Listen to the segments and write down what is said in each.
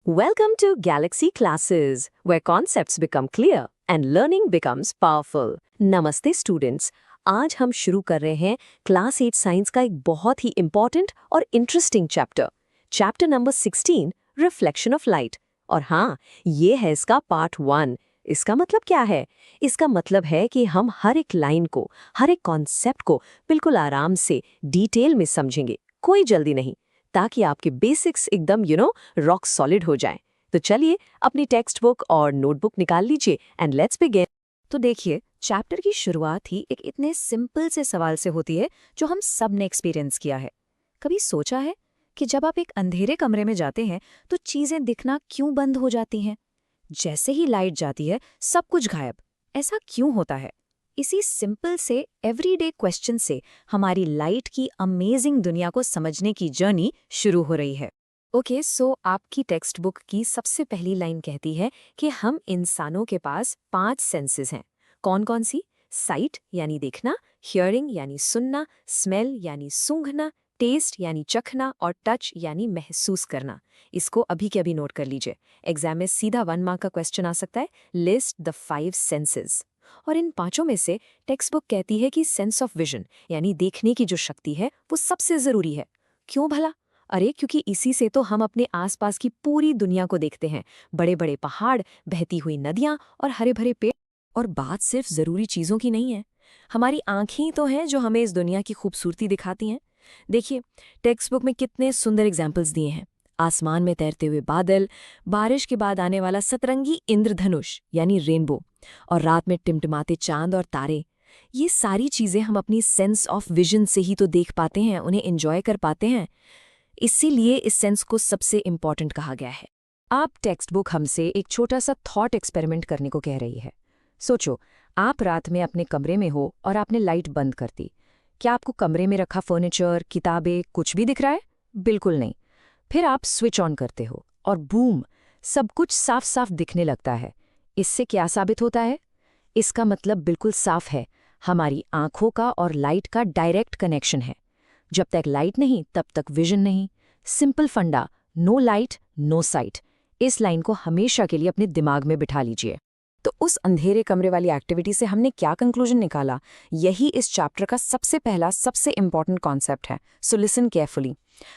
Welcome to Galaxy Classes, where concepts become clear and learning becomes powerful. नमस्ते students, आज हम शुरू कर रहे हैं क्लास 8 साइंस का एक बहुत ही इम्पॉर्टेंट और interesting chapter number 16, reflection of light. और हाँ, ये है इसका पार्ट 1। इसका मतलब क्या है? इसका मतलब है कि हम हर एक लाइन को, हर एक कॉन्सेप्ट को बिल्कुल आराम से डिटेल में समझेंगे, कोई जल्दी नहीं, ताकि आपके बेसिक्स एकदम रॉक सॉलिड हो जाएं। तो चलिए अपनी टेक्स्ट बुक और नोटबुक निकाल लीजिए एंड लेट्स बिगिन। तो देखिए, चैप्टर की शुरुआत ही एक इतने सिंपल से सवाल से होती है जो हम सब ने एक्सपीरियंस किया है। कभी सोचा है कि जब आप एक अंधेरे कमरे में जाते हैं तो चीजें दिखना क्यों बंद हो जाती हैं? जैसे ही लाइट जाती है सब कुछ गायब। ऐसा क्यों होता है? इसी सिंपल से एवरीडे क्वेश्चन से हमारी लाइट की अमेजिंग दुनिया को समझने की जर्नी शुरू हो रही है। ओके, सो आपकी टेक्स्ट बुक की सबसे पहली लाइन कहती है कि हम इंसानों के पास 5 सेंसेस हैं। कौन कौन सी? साइट यानी देखना, हियरिंग यानी सुनना, स्मेल यानी सूंघना, टेस्ट यानी चखना और टच यानी महसूस करना। इसको अभी के अभी नोट कर लीजिए। एग्जाम में सीधा 1 मार्क का क्वेश्चन आ सकता है, लिस्ट द 5 सेंसेस। और इन 5 में से टेक्स्ट बुक कहती है कि सेंस ऑफ विजन यानी देखने की जो शक्ति है वो सबसे जरूरी है। क्यों भला? अरे क्योंकि इसी से तो हम अपने आसपास की पूरी दुनिया को देखते हैं। बड़े बड़े पहाड़, बहती हुई नदियां और हरे भरे पेड़। और बात सिर्फ जरूरी चीजों की नहीं है, हमारी आंखें ही तो हैं जो हमें इस दुनिया की खूबसूरती दिखाती हैं। देखिए, टेक्स्ट बुक में कितने सुंदर एग्जाम्पल्स दिए हैं। आसमान में तैरते हुए बादल, बारिश के बाद आने वाला सतरंगी इंद्रधनुष यानी रेनबो, और रात में टिमटिमाते चांद और तारे। ये सारी चीजें हम अपनी सेंस ऑफ विजन से ही तो देख पाते हैं, उन्हें एंजॉय कर पाते हैं। इसीलिए इस सेंस को सबसे इम्पॉर्टेंट कहा गया है। आप टेक्स्ट बुक हमसे एक छोटा सा थॉट एक्सपेरिमेंट करने को कह रही है। सोचो, आप रात में अपने कमरे में हो और आपने लाइट बंद कर दी। क्या आपको कमरे में रखा फर्नीचर, किताबें, कुछ भी दिख रहा है? बिल्कुल नहीं। फिर आप स्विच ऑन करते हो और बूम, सब कुछ साफ साफ दिखने लगता है। इससे क्या साबित होता है? इसका मतलब बिल्कुल साफ है, हमारी आंखों का और लाइट का डायरेक्ट कनेक्शन है। जब तक लाइट नहीं तब तक विजन नहीं। सिंपल फंडा, नो लाइट नो साइट। इस लाइन को हमेशा के लिए अपने दिमाग में बिठा लीजिए। तो उस अंधेरे कमरे वाली एक्टिविटी से हमने क्या कंक्लूजन निकाला? यही इस चैप्टर का सबसे पहला, सबसे इंपॉर्टेंट कॉन्सेप्ट है। So listen carefully.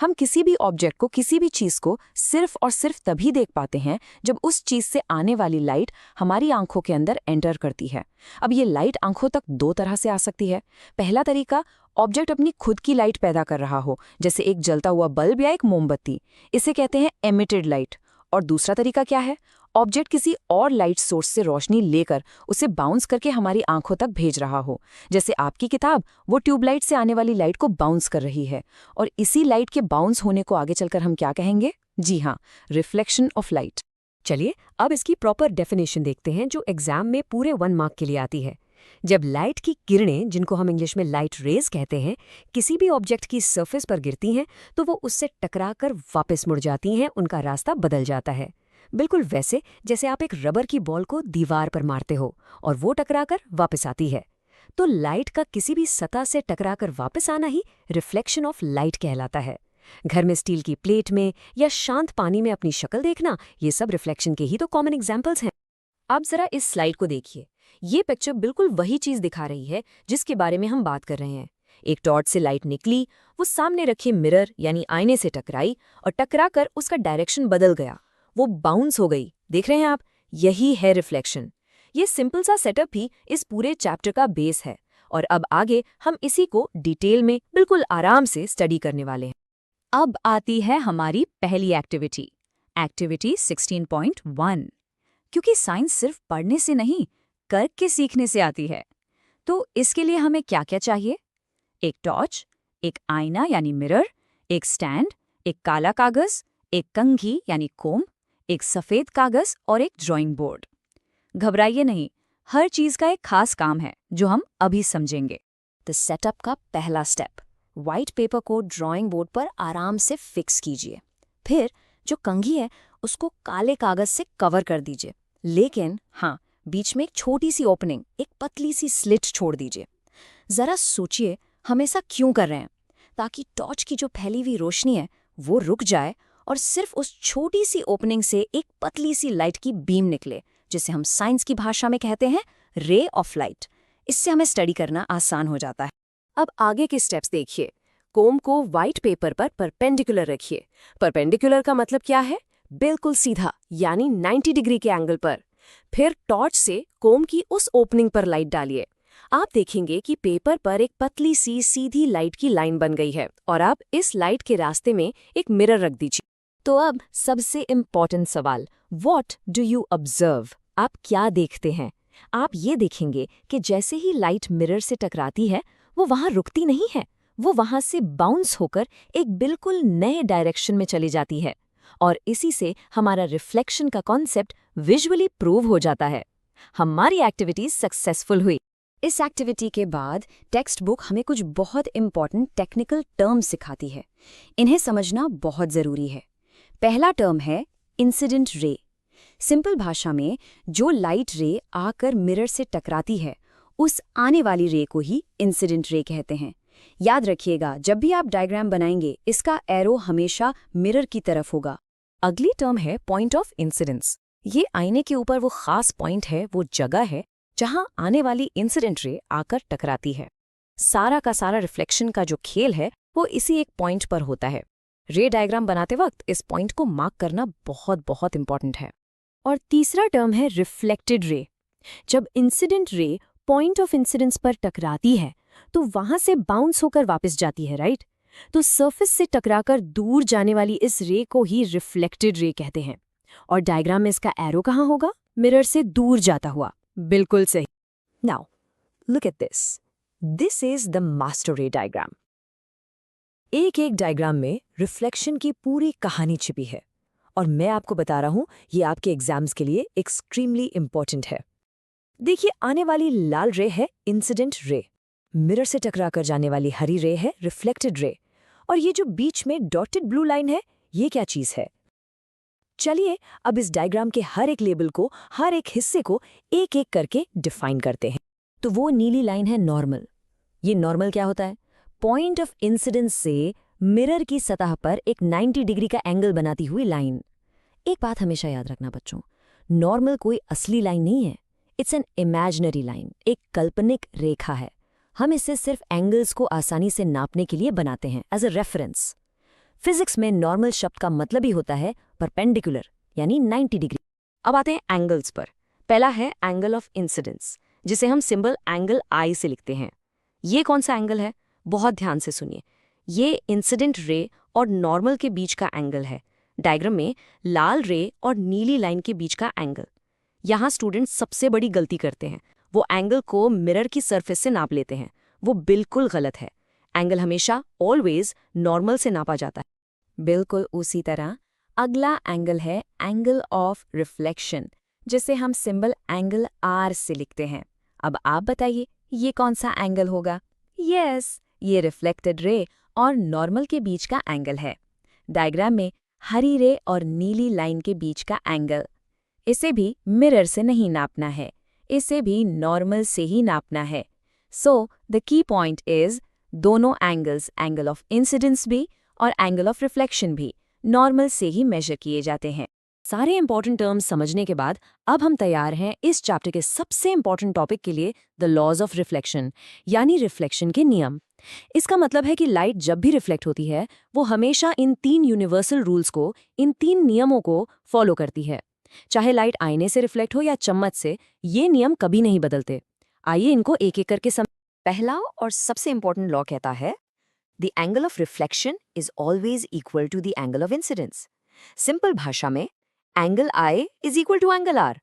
हम किसी भी ऑब्जेक्ट को, किसी भी चीज को सिर्फ और सिर्फ तभी देख पाते हैं जब उस चीज से आने वाली लाइट हमारी आंखों के अंदर एंटर करती है। अब ये लाइट आंखों तक 2 तरह से आ सकती है। पहला तरीका, ऑब्जेक्ट अपनी खुद की लाइट पैदा कर रहा हो, जैसे एक जलता हुआ बल्ब या एक मोमबत्ती। इसे कहते हैं एमिटेड लाइट। और दूसरा तरीका क्या है? ऑब्जेक्ट किसी और लाइट सोर्स से रोशनी लेकर उसे बाउंस करके हमारी आंखों तक भेज रहा हो, जैसे आपकी किताब वो ट्यूबलाइट से आने वाली लाइट को बाउंस कर रही है। और इसी लाइट के बाउंस होने को आगे चलकर हम क्या कहेंगे? जी हाँ, रिफ्लेक्शन ऑफ लाइट। चलिए अब इसकी प्रॉपर डेफिनेशन देखते हैं जो एग्जाम में पूरे 1 मार्क के लिए आती है। जब लाइट की किरणें, जिनको हम इंग्लिश में लाइट रेज कहते हैं, किसी भी ऑब्जेक्ट की सरफेस पर गिरती हैं तो वो उससे टकराकर वापस मुड़ जाती हैं, उनका रास्ता बदल जाता है। बिल्कुल वैसे जैसे आप एक रबर की बॉल को दीवार पर मारते हो और वो टकराकर वापस आती है। तो लाइट का किसी भी सतह से टकराकर वापस आना ही रिफ्लेक्शन ऑफ लाइट कहलाता है। घर में स्टील की प्लेट में या शांत पानी में अपनी शक्ल देखना, ये सब रिफ्लेक्शन के ही तो कॉमन एग्जाम्पल्स हैं। अब जरा इस स्लाइड को देखिए। ये पिक्चर बिल्कुल वही चीज दिखा रही है जिसके बारे में हम बात कर रहे हैं। एक टॉर्च से लाइट निकली, वो सामने रखे मिरर यानी आईने से टकराई और टकराकर उसका डायरेक्शन बदल गया, वो बाउंस हो गई। देख रहे हैं आप? यही है रिफ्लेक्शन। ये सिंपल सा सेटअप भी इस पूरे चैप्टर का बेस है। और अब आगे हम इसी को डिटेल में बिल्कुल आराम से स्टडी करने वाले हैं। अब आती है हमारी पहली एक्टिविटी, एक्टिविटी 16.1। क्योंकि साइंस सिर्फ पढ़ने से नहीं, करके सीखने से आती है। तो इसके लिए हमें क्या क्या चाहिए? एक टॉर्च, एक आईना यानी मिरर, एक स्टैंड, एक काला कागज, एक कंघी यानी कोम, एक सफेद कागज और एक ड्राइंग बोर्ड। घबराइए नहीं, हर चीज का एक खास काम है जो हम अभी समझेंगे। तो सेटअप का पहला स्टेप, व्हाइट पेपर को ड्राइंग बोर्ड पर आराम से फिक्स कीजिए। फिर जो कंघी है उसको काले कागज से कवर कर दीजिए, लेकिन हाँ, बीच में एक छोटी सी ओपनिंग, एक पतली सी स्लिट छोड़ दीजिए। जरा सोचिए हम ऐसा क्यों कर रहे हैं? ताकि टॉर्च की जो फैली हुई रोशनी है वो रुक जाए और सिर्फ उस छोटी सी ओपनिंग से एक पतली सी लाइट की बीम निकले, जिसे हम साइंस की भाषा में कहते हैं रे ऑफ लाइट। इससे हमें स्टडी करना आसान हो जाता है। अब आगे के स्टेप्स देखिए। कोम को व्हाइट पेपर पर परपेंडिकुलर रखिए। परपेंडिकुलर का मतलब क्या है? बिल्कुल सीधा, यानी 90 डिग्री के एंगल पर। फिर टॉर्च से कोम की उस ओपनिंग पर लाइट डालिए। आप देखेंगे कि पेपर पर एक पतली सी सीधी लाइट की लाइन बन गई है और आप इस लाइट के रास्ते में एक मिरर रख दीजिए। तो अब सबसे इम्पॉर्टेंट सवाल, व्हाट डू यू ऑब्जर्व? आप क्या देखते हैं? आप ये देखेंगे कि जैसे ही लाइट मिरर से टकराती है, वो वहां रुकती नहीं है, वो वहां से बाउंस होकर एक बिल्कुल नए डायरेक्शन में चली जाती है। और इसी से हमारा रिफ्लेक्शन का कॉन्सेप्ट विजुअली प्रूव हो जाता है। हमारी एक्टिविटी सक्सेसफुल हुई। इस एक्टिविटी के बाद टेक्स्ट बुक हमें कुछ बहुत इंपॉर्टेंट टेक्निकल टर्म्स सिखाती है। इन्हें समझना बहुत ज़रूरी है। पहला टर्म है इंसिडेंट रे। सिंपल भाषा में जो लाइट रे आकर मिरर से टकराती है, उस आने वाली रे को ही इंसिडेंट रे कहते हैं। याद रखिएगा, जब भी आप डायग्राम बनाएंगे, इसका एरो हमेशा मिरर की तरफ होगा। अगली टर्म है पॉइंट ऑफ इंसिडेंस। ये आईने के ऊपर वो खास पॉइंट है, वो जगह है जहां आने वाली इंसिडेंट रे आकर टकराती है। सारा का सारा रिफ्लेक्शन का जो खेल है वो इसी एक पॉइंट पर होता है। रे डायग्राम बनाते वक्त इस पॉइंट को मार्क करना बहुत बहुत इंपॉर्टेंट है। और तीसरा टर्म है रिफ्लेक्टेड रे। जब incident ray point of incidence पर टकराती है तो वहां से बाउंस होकर वापस जाती है, राइट? तो सरफेस से टकराकर दूर जाने वाली इस रे को ही रिफ्लेक्टेड रे कहते हैं। और डायग्राम में इसका एरो कहाँ होगा? मिरर से दूर जाता हुआ। बिल्कुल सही। Now look at this. This is the master रे डायग्राम। एक एक डायग्राम में रिफ्लेक्शन की पूरी कहानी छिपी है और मैं आपको बता रहा हूं, ये आपके एग्जाम्स के लिए एक्सट्रीमली इंपॉर्टेंट है। देखिए, आने वाली लाल रे है इंसिडेंट रे, मिरर से टकराकर जाने वाली हरी रे है रिफ्लेक्टेड रे, और ये जो बीच में डॉटेड ब्लू लाइन है, ये क्या चीज है? चलिए अब इस डायग्राम के हर एक लेबल को, हर एक हिस्से को एक एक करके डिफाइन करते हैं। तो वो नीली लाइन है नॉर्मल। ये नॉर्मल क्या होता है? पॉइंट ऑफ इंसिडेंस से मिरर की सतह पर एक 90 डिग्री का एंगल बनाती हुई लाइन। एक बात हमेशा याद रखना बच्चों, नॉर्मल कोई असली लाइन नहीं है। इट्स एन इमेजिनरी लाइन, एक काल्पनिक रेखा है। हम इसे सिर्फ एंगल्स को आसानी से नापने के लिए बनाते हैं, एज अ रेफरेंस। फिजिक्स में नॉर्मल शब्द का मतलब ही होता है परपेंडिकुलर, यानी 90 डिग्री। अब आते हैं एंगल्स पर। पहला है एंगल ऑफ इंसिडेंस, जिसे हम सिंबल एंगल आई से लिखते हैं। ये कौन सा एंगल है? बहुत ध्यान से सुनिए। ये इंसिडेंट रे और नॉर्मल के बीच का एंगल है। डायग्राम में लाल रे और नीली लाइन के बीच का एंगल। यहाँ स्टूडेंट्स सबसे बड़ी गलती करते हैं, वो एंगल को मिरर की सरफेस से नाप लेते हैं। वो बिल्कुल गलत है। एंगल हमेशा ऑलवेज नॉर्मल से नापा जाता है। बिल्कुल उसी तरह अगला एंगल है एंगल ऑफ रिफ्लेक्शन, जिसे हम सिंबल एंगल आर से लिखते हैं। अब आप बताइए, ये कौन सा एंगल होगा? यस, ये रिफ्लेक्टेड रे और नॉर्मल के बीच का एंगल है। डायग्राम में हरी रे और नीली लाइन के बीच का एंगल। इसे भी मिरर से नहीं नापना है, इसे भी नॉर्मल से ही नापना है। So the key point is, दोनों एंगल्स, एंगल ऑफ इंसिडेंस भी और एंगल ऑफ रिफ्लेक्शन भी, नॉर्मल से ही मेजर किए जाते हैं। सारे इंपॉर्टेंट टर्म्स समझने के बाद अब हम तैयार हैं इस चैप्टर के सबसे इंपॉर्टेंट टॉपिक के लिए, द लॉज ऑफ रिफ्लेक्शन, यानी रिफ्लेक्शन के नियम। इसका मतलब है कि लाइट जब भी रिफ्लेक्ट होती है, वो हमेशा इन 3 यूनिवर्सल रूल्स को, इन 3 नियमों को फॉलो करती है। चाहे लाइट आईने से रिफ्लेक्ट हो या चम्मच से, ये नियम कभी नहीं बदलते। आइए इनको एक एक करके पहला और सबसे इंपॉर्टेंट लॉ कहता है, the angle of reflection is always equal to the angle of incidence. Simple भाषा में angle I is equal to angle R.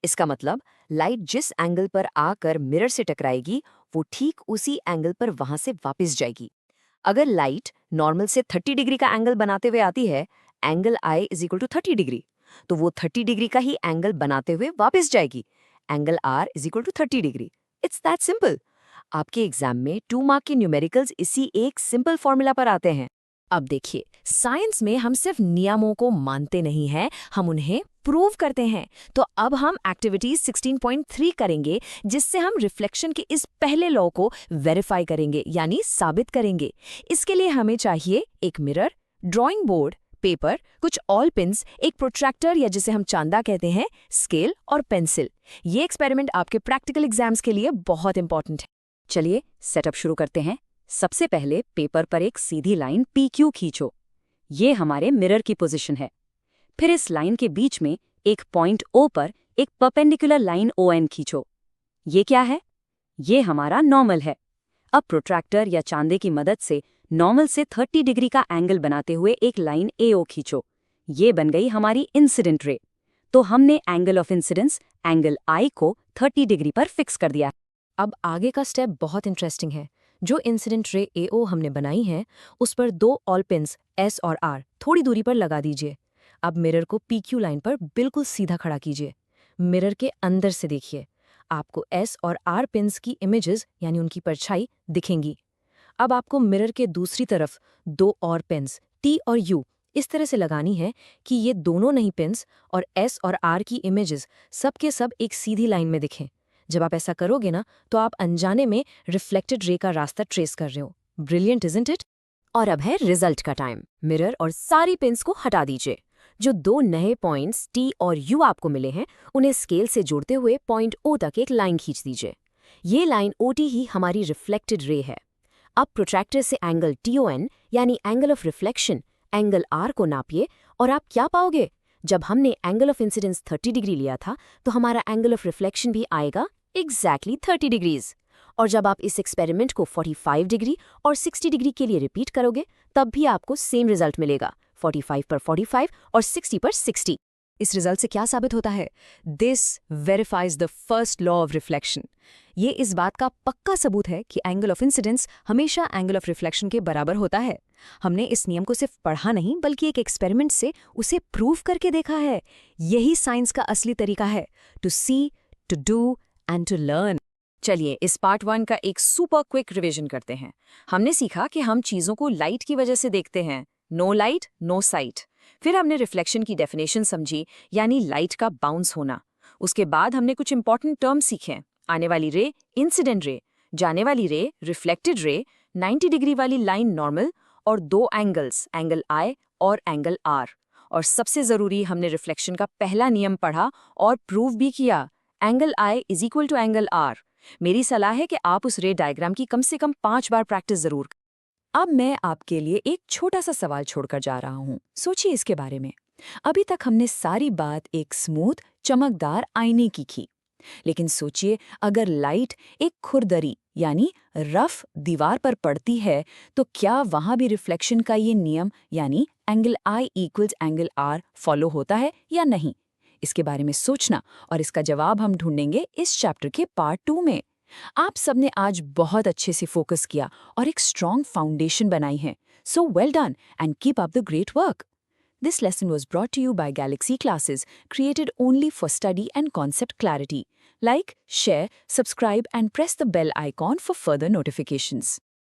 इसका मतलब लाइट जिस एंगल पर आकर मिरर से टकराएगी, वो ठीक उसी एंगल पर वहां से वापस जाएगी। अगर लाइट नॉर्मल से 30 डिग्री का एंगल बनाते हुए आती है, angle I is equal to 30 degree, तो वो 30 डिग्री का ही एंगल बनाते हुए वापस जाएगी। Angle R is equal to 30 degree. It's that simple. आपके एग्जाम में 2 मार्क के न्यूमेरिकल्स इसी एक सिंपल फॉर्मूला पर आते हैं। अब देखिए, साइंस में हम सिर्फ नियमों को मानते नहीं हैं, हम उन्हें प्रूव करते हैं। तो अब हम एक्टिविटी 16.3 करेंगे, जिससे हम रिफ्लेक्शन के इस पहले लॉ को वेरीफाई करेंगे, यानी साबित करेंगे। इसके लिए हमें चाहिए एक मिरर, ड्राइंग बोर्ड, पेपर, कुछ ऑल पिन्स, एक प्रोट्रैक्टर या जिसे हम चांदा कहते हैं, स्केल और पेंसिल। ये एक्सपेरिमेंट आपके प्रैक्टिकल एग्जाम्स के लिए बहुत इंपॉर्टेंट है। चलिए सेटअप शुरू करते हैं। सबसे पहले पेपर पर एक सीधी लाइन PQ खींचो। ये हमारे मिरर की पोजीशन है। फिर इस लाइन के बीच में एक पॉइंट O पर एक परपेंडिकुलर लाइन ON खींचो। ये क्या है? ये हमारा नॉर्मल है। अब प्रोट्रैक्टर या चांदे की मदद से नॉर्मल से 30 डिग्री का एंगल बनाते हुए एक लाइन AO खींचो। ये बन गई हमारी इंसिडेंट रे। तो हमने angle of incidence angle I को 30 डिग्री पर फिक्स कर दिया। अब आगे का स्टेप बहुत इंटरेस्टिंग है। जो इंसिडेंट रे AO हमने बनाई है, उस पर 2 ऑल पिन्स S और R थोड़ी दूरी पर लगा दीजिए। अब मिरर को PQ लाइन पर बिल्कुल सीधा खड़ा कीजिए। मिरर के अंदर से देखिए, आपको S और R पिन्स की इमेजेस यानी उनकी परछाई दिखेंगी। अब आपको मिरर के दूसरी तरफ 2 और पिन्स T और U इस तरह से लगानी है कि ये दोनों नहीं पिन्स और S और R की इमेजेस सब के सब एक सीधी लाइन में दिखें। जब आप ऐसा करोगे ना, तो आप अनजाने में रिफ्लेक्टेड रे का रास्ता ट्रेस कर रहे हो। Brilliant, isn't it? और अब है रिजल्ट का टाइम। मिरर और सारी पिन्स को हटा दीजिए। जो 2 नए पॉइंट्स T और U आपको मिले हैं, उन्हें स्केल से जोड़ते हुए पॉइंट O तक एक लाइन खींच दीजिए। ये लाइन OT ही हमारी रिफ्लेक्टेड रे है। अब प्रोट्रैक्टर से एंगल TON यानी angle of reflection angle R को नापिए और आप क्या पाओगे? जब हमने एंगल ऑफ इंसिडेंस 30 डिग्री लिया था, तो हमारा एंगल ऑफ रिफ्लेक्शन भी आएगा एग्जैक्टली 30 डिग्रीज। और जब आप इस एक्सपेरिमेंट को 45 डिग्री और 60 डिग्री के लिए रिपीट करोगे, तब भी आपको सेम रिजल्ट मिलेगा, 45 पर 45 और 60 पर 60। इस रिजल्ट से क्या साबित होता है? This verifies the first law of reflection. ये इस बात का पक्का सबूत है कि एंगल ऑफ इंसिडेंस हमेशा एंगल ऑफ रिफ्लेक्शन के बराबर होता है। हमने इस नियम को सिर्फ पढ़ा नहीं, बल्कि एक एक्सपेरिमेंट से उसे प्रूव करके देखा है। यही साइंस का असली तरीका है, to see, to do and to learn. चलिए इस पार्ट 1 का एक सुपर क्विक रिवीजन करते हैं। हमने सीखा कि हम चीज़ों को लाइट की वजह से देखते हैं, नो लाइट नो साइट। फिर हमने रिफ्लेक्शन की डेफिनेशन समझी, यानी लाइट का बाउंस होना। उसके बाद हमने कुछ इंपॉर्टेंट टर्म सीखे, आने वाली रे इंसिडेंट रे, जाने वाली रे रिफ्लेक्टेड रे, 90 डिग्री वाली लाइन नॉर्मल और 2 एंगल्स एंगल I और एंगल R। और सबसे ज़रूरी, हमने रिफ्लेक्शन का पहला नियम पढ़ा और प्रूव भी किया, angle I is equal to angle R। मेरी सलाह है कि आप उस रे डायग्राम की कम से कम 5 बार प्रैक्टिस जरूर। अब मैं आपके लिए एक छोटा सा सवाल छोड़कर जा रहा हूँ। सोचिए इसके बारे में। अभी तक हमने सारी बात एक स्मूथ, चमकदार आईने की की। लेकिन सोचिए, अगर लाइट एक खुरदरी यानी रफ दीवार पर पड़ती है, तो क्या वहां भी रिफ्लेक्शन का ये नियम यानी angle I equals angle R follow होता है या नहीं? इसके बारे में सोचना, और इसका जवाब हम ढूंढेंगे इस चैप्टर के पार्ट 2 में। आप सबने आज बहुत अच्छे से फोकस किया और एक स्ट्रॉन्ग फाउंडेशन बनाई है। So well done and keep up the great work. This lesson was brought to you by Galaxy Classes, created only for study and concept clarity. Like, share, subscribe and press the bell icon for further notifications.